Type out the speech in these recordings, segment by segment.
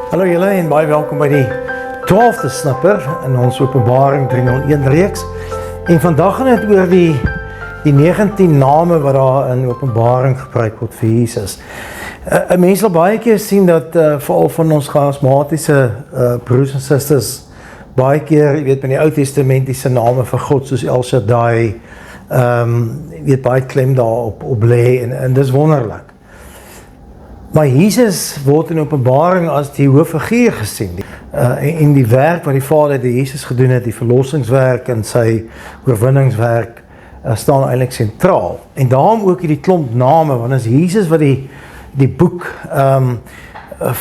Hallo julle en baie welkom by die 12de snipper in ons Openbaring 301 reeks. En vandag gaan dit oor die 19 name wat daar in Openbaring gebruik word vir Jesus. 'n Mens sal baie keer sien dat veral van ons charismatiese broers en susters baie keer, jy weet, met die Ou Testamentiese name vir God soos El Shaddai, jy weet, baie klem daarop lê en dis wonderlik. Maar Jesus word in Openbaring as die hooffiguur gesien. En die werk wat die Vader die Jesus gedoen het, die verlossingswerk en sy oorwinningswerk, staan eintlik sentraal. En daarom ook hierdie klomp name, want as Jesus wat die boek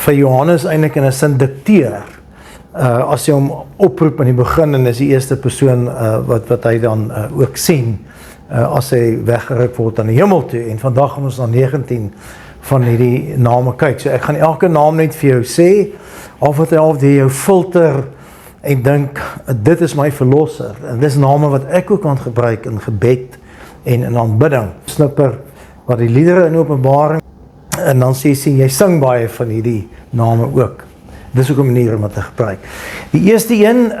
vir Johannes eintlik in 'n sin dikteer, as hy hom oproep in die begin en is die eerste persoon wat hy dan ook sien, as hy weggeruk word aan die hemel toe. En vandag gaan ons na 19 van hierdie name kyk. So ek gaan elke naam net vir jou sê, of jy jou filter en dink, dit is my verlosser. En dis name wat ek ook kan gebruik in gebed en in aanbidding. Snipper wat die liedere in Openbaring, en dan sien jy sing baie van hierdie name ook. Dis ook 'n manier om dit te gebruik. Die eerste een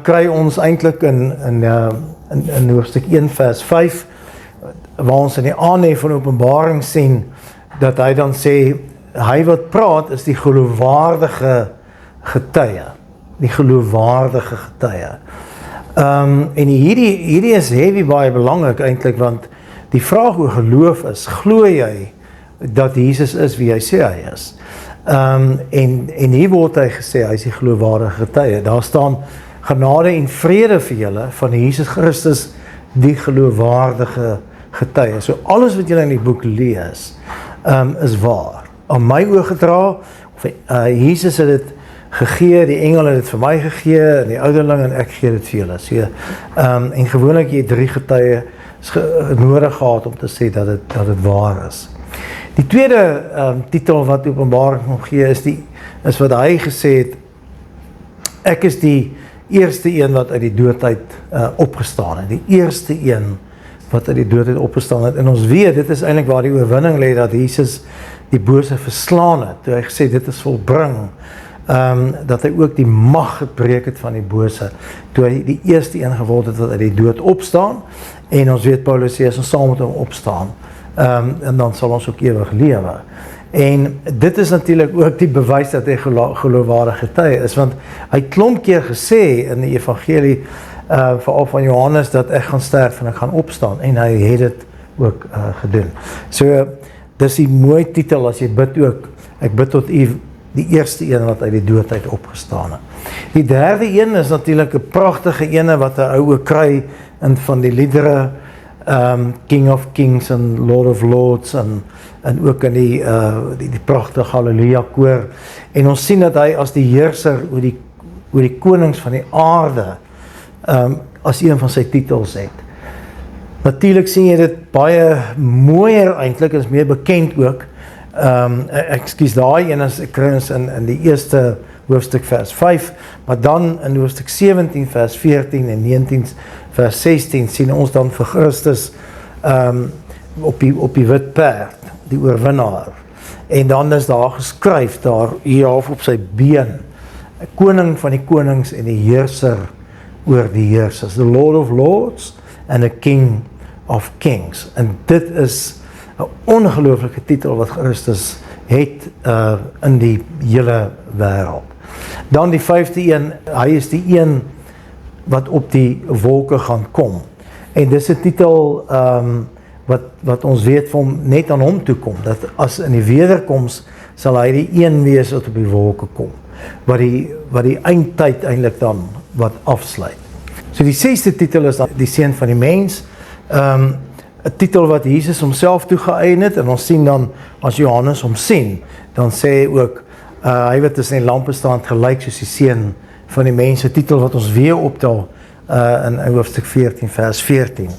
kry ons eintlik in hoofstuk 1 vers 5, waar ons in die aanhef van Openbaring sien, dat hy dan sê, hy wat praat is die geloofwaardige getuie. Die geloofwaardige getuie. En hierdie is heavy baie belangrik eintlik, want die vraag oor geloof is, glo jy dat Jesus is wie hy sê hy is? En hier word hy gesê, hy is die geloofwaardige getuie. Daar staan, genade en vrede vir julle, van Jesus Christus, die geloofwaardige getuie. So alles wat julle in die boek lees, is waar. Aan my oorgedra, Jesus het dit gegee, die engel het dit vir my gegee, en die ouderling, en ek gee dit vir julle. So, en gewoonlik jy 3 getuie nodig gehad om te sê dat dit waar is. Die tweede titel wat Openbaring nog gee, is wat hy gesê het, ek is die eerste een wat uit die doodheid opgestaan het. Die eerste een wat uit die doodheid opgestaan het. En ons weet, dit is eintlik waar die oorwinning lê, dat Jesus die bose verslaan het. Toe hy gesê, dit is volbring, dat hy ook die mag gebreek het van die bose, toe hy die eerste een geword het wat uit die dood opstaan, en ons weet, Paulus sê, as ons saam met hom opstaan, en dan sal ons ook ewig lewe. En dit is natuurlik ook die bewys dat hy geloofwaardige getuie is, want hy klomp keer gesê in die evangelie, veral van Johannes, dat ek gaan sterf en ek gaan opstaan, en hy het dit ook gedoen. So, dis die mooi titel as jy bid ook, ek bid tot u, die eerste een wat uit die doodheid opgestaan het. Die derde een is natuurlik 'n pragtige ene wat 'n ou kry in van die liedere, King of Kings en Lord of Lords, en ook in die prachtige Halleluja koor, en ons sien dat hy as die heerser oor die konings van die aarde, as een van sy titels het. Natuurlik sien jy dit baie mooier eintlik, is meer bekend ook, ekskuus, daai een is, ek kry ons in die eerste hoofstuk vers 5, maar dan in hoofstuk 17 vers 14 en 19 vers 16 sien ons dan vir Christus op die wit perd, die oorwinnaar. En dan is daar geskryf, daar hierhalf op sy been, koning van die konings en die heerser oor die heersers, the Lord of Lords and the King of Kings. En dit is 'n ongelooflike titel wat Christus het in die hele wêreld. Dan die 5de een, hy is die een wat op die wolke gaan kom. En dis 'n titel wat ons weet van net aan hom toe kom, dat as in die wederkoms sal hy die een wees wat op die wolke kom, wat die eindtyd eintlik dan wat afsluit. So die 6de titel is dan die seun van die mens, 'n titel wat Jesus homself toegeëien het, en ons sien dan, as Johannes hom sien, dan sê hy ook, hy wat tussen die lampe staan gelyk soos die seun van die mens, 'n titel wat ons weer optel in hoofstuk 14 vers 14.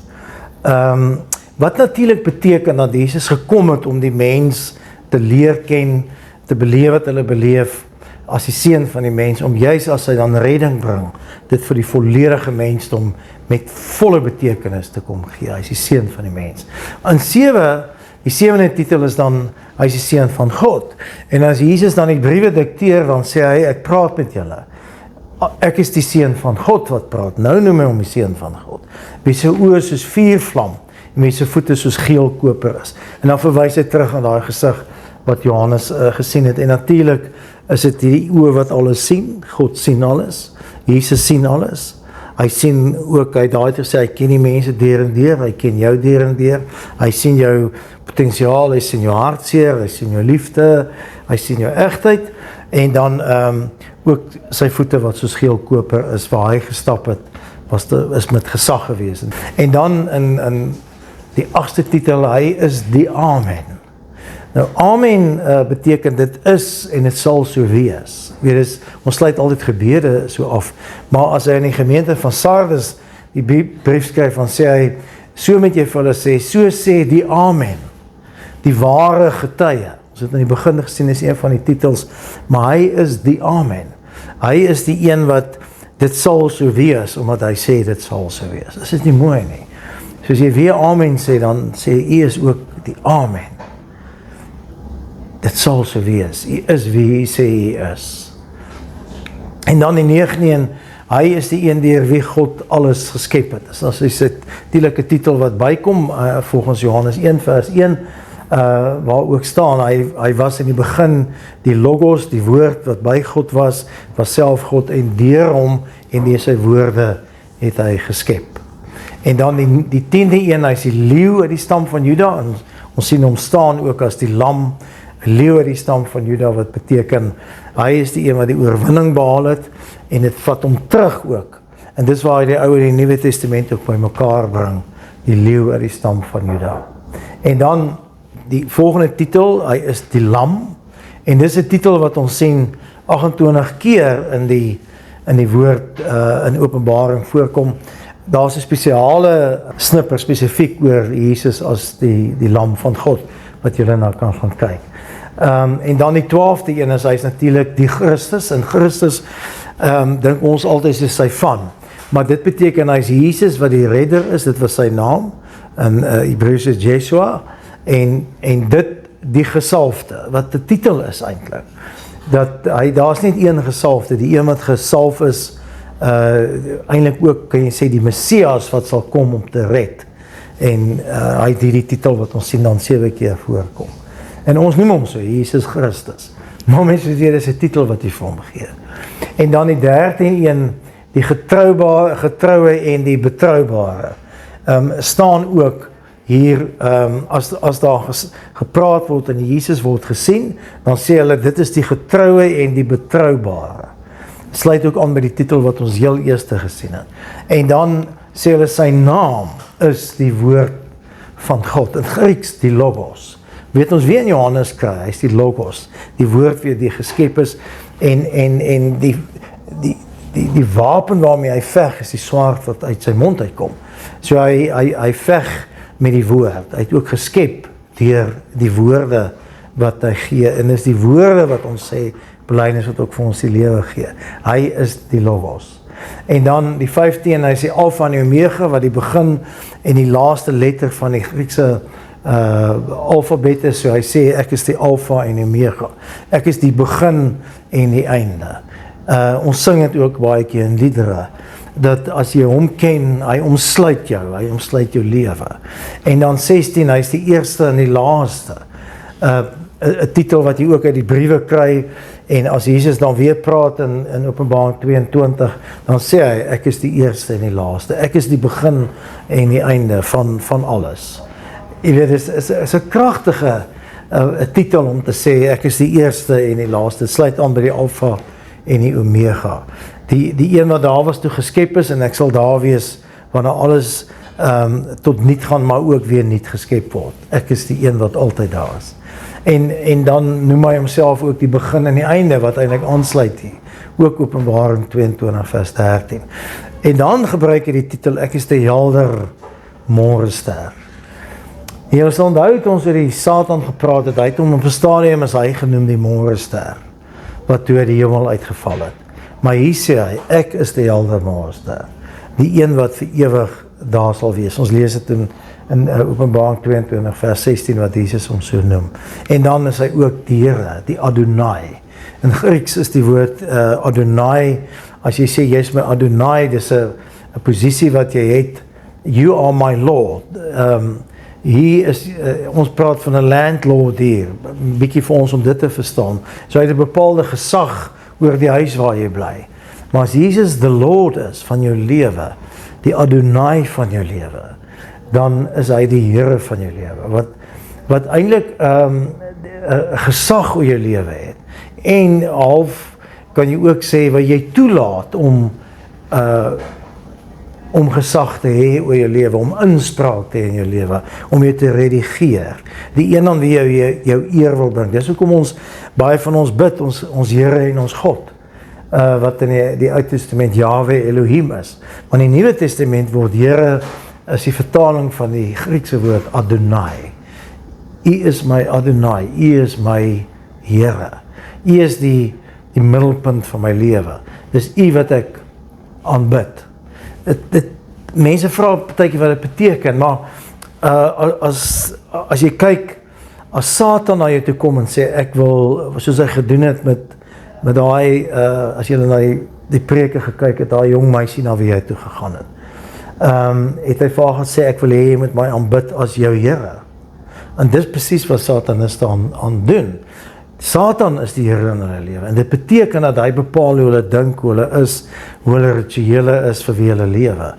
Wat natuurlik beteken dat Jesus gekom het om die mens te leer ken, te beleef wat hulle beleef, as die seun van die mens, om juis as hy dan redding bring, dit vir die volledige mensdom met volle betekenis te kom gee. Hy is die seun van die mens. In 7 die 7de titel is dan, hy is die seun van God. En as Jesus dan die briewe dikteer, dan sê hy, ek praat met julle. Ek is die seun van God wat praat. Nou noem hy hom die seun van God. Wie sy oë soos vuurvlam, en wie sy voete soos geel koper is. En dan verwys hy terug aan daai gesig wat Johannes gesien het. En natuurlik is dit die oë wat alles sien. God sien alles. Jesus sien alles. Hy sien ook, hy het daai gesê, hy ken die mense deur en deur, hy ken jou deur en deur. Hy sien jou potensiaal, hy sien jou hartseer, hy sien jou liefde, hy sien jou egtheid. En dan ook sy voete wat soos geel koper is, waar hy gestap het, is met gesag gewees. En dan in die 8ste titel, hy is die Amen. Nou, Amen beteken dit is en dit sal so wees. Weet, ons sluit altyd gebede so af, maar as hy in die gemeente van Sardes die brief skryf, dan sê hy, so moet jy vir hulle sê, so sê die Amen, die ware getuie. Ons het in die begin gesien, is een van die titels, maar hy is die Amen. Hy is die een wat dit sal so wees, omdat hy sê dit sal so wees. Is dit nie mooi nie? So as jy weer Amen sê, dan sê hy is ook die Amen. Dit sal so wees. Hy is wie hy sê hy is. En dan die 9, hy is die een deur wie God alles geskep het. As hy sit, die titel wat bykom, volgens Johannes 1 vers 1, waar ook staan, hy was in die begin die Logos, die woord wat by God was self God, en deur hom en deur sy woorde het hy geskep. En dan die 10de een, hy is die leeu uit die stam van Juda, en ons sien hom staan ook as die lam, leeu uit die stam van Juda, wat beteken, hy is die een wat die oorwinning behaal het, en het vat hom terug ook. En dis waar hy die Ou en die Nuwe Testament ook by mekaar bring, die leeu uit die stam van Juda. En dan die volgende titel, hy is die lam, en dis 'n titel wat ons sien 28 keer in die woord in Openbaring voorkom. Daar's 'n spesiale snipper spesifiek oor Jesus as die lam van God, wat julle nou kan gaan kyk. En dan die 12de een is, hy is natuurlik die Christus, en Christus dink ons altyd is sy van, maar dit beteken hy is Jesus wat die redder is, dit was sy naam, in Hebreëus is Yeshua, en dit die gesalfde, wat die titel is eintlik, dat daar's net een gesalfde, die een wat gesalf is, eintlik ook kan jy sê die Messias wat sal kom om te red, en hy het hierdie titel wat ons sien dan 7 keer voorkom, en ons noem hom so, Jesus Christus, maar mense sê, dit is 'n titel wat hy vir hom gee. En dan die 13de een, die getroue en die betroubare, staan ook hier, as daar gepraat word en Jesus word gesien, dan sê hulle, dit is die getroue en die betroubare. Sluit ook aan by die titel wat ons heel eerste gesien het. En dan sê hulle, sy naam is die woord van God, in Grieks die Logos. Weet ons wie in Johannes kry, hy is die Logos, die woord weer die geskep is, en die wapen waarmee hy veg, is die swaard wat uit sy mond uitkom. So hy veg met die woord, hy het ook geskep deur die woorde wat hy gee, en is die woorde wat ons sê, belydenis wat ook vir ons die lewe gee. Hy is die Logos. En dan die 15, hy is die Alpha en die Omega, wat die begin en die laaste letter van die Griekse alfabet is, so hy sê, ek is die Alpha en die Omega. Ek is die begin en die einde. Ons sing het ook baie keer in liedere, dat as jy hom ken, hy omsluit jou lewe. En dan 16, hy is die eerste en die laaste. 'n titel wat jy ook uit die briewe kry, en as Jesus dan weer praat in Openbaring 22, dan sê hy, ek is die eerste en die laaste. Ek is die begin en die einde van alles. Jy weet, dit is 'n kragtige titel om te sê, ek is die eerste en die laaste. Dit sluit aan by die Alpha en die Omega. Die een wat daar was toe geskep is, en ek sal daar wees, wanneer alles tot niet gaan, maar ook weer niet geskep word. Ek is die een wat altyd daar is. En dan noem hy homself ook die begin en die einde, wat eintlik aansluit hier. Ook Openbaring 22 vers 13. En dan gebruik hy die titel, ek is die helder môrester. Jy sal onthou het ons oor die Satan gepraat het, hy het hom op 'n stadium as hy genoem die môrester, wat toe uit die hemel uitgeval het. Maar hier sê hy, ek is die helder môrester, die een wat vir ewig daar sal wees. Ons lees dit in in Openbaring 22 vers 16 wat Jesus hom so noem. En dan is hy ook die Here, die Adonai. In Grieks is die woord Adonai, as jy sê, jy is my Adonai, dis 'n posisie wat jy het, you are my Lord. Hier is, ons praat van 'n landlord hier, 'n bietjie vir ons om dit te verstaan. So hy het 'n bepaalde gesag oor die huis waar jy bly. Maar as Jesus the Lord is van jou lewe, die Adonai van jou lewe, dan is hy die Here van jou lewe, wat eintlik 'n gesag oor jou lewe het. En half kan jy ook sê wat jy toelaat om gesag te hê oor jou lewe, om inspraak te hê in jou lewe, om jou te redigeer. Die een aan wie jou eer wil bring. Dis hoekom ons, baie van ons bid, ons Here en ons God, wat in die Ou Testament Yahweh Elohim is. Maar in die Nuwe Testament word Here, is die vertaling van die Griekse woord Adonai. U is my Adonai, U is my Here. U is die middelpunt van my lewe. Dis U wat ek aanbid. Mense vra partykeer wat dit beteken, maar as jy kyk, as Satan na jou toe kom en sê, ek wil, soos hy gedoen het met daai, as jy na die preke gekyk het, daai jong meisie na wie hy toe gegaan het. Het hy vir haar gesê, ek wil hê jy moet my aanbid as jou Here. En dis presies wat Satan is aan doen. Satan is die Here in hulle lewe, en dit beteken dat hy bepaal hoe hulle dink, hoe hulle is, hoe hulle rituele is vir wie hulle lewe.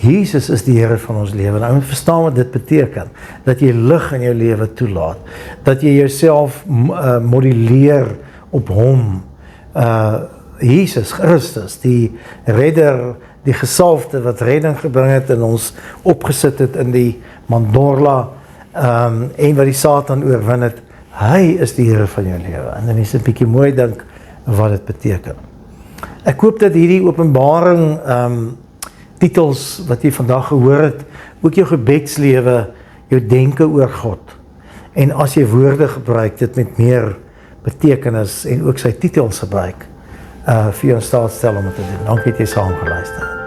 Jesus is die Here van ons lewe, en jy moet verstaan wat dit beteken, dat jy lig in jou lewe toelaat, dat jy jouself modelleer op hom, Jesus Christus, die redder, die gesalfde wat redding gebring het en ons opgesit het in die mandorla, en wat die Satan oorwin het. Hy is die Here van jou lewe, en dan is 'n bietjie mooi dink wat dit beteken. Ek hoop dat hierdie Openbaring titels wat jy vandag gehoor het, ook jou gebedslewe, jou denke oor God, en as jy woorde gebruik, dit met meer betekenis en ook sy titels gebruik, vir jou in staat stel om dit te doen. Dankie dat jy saam geluister het.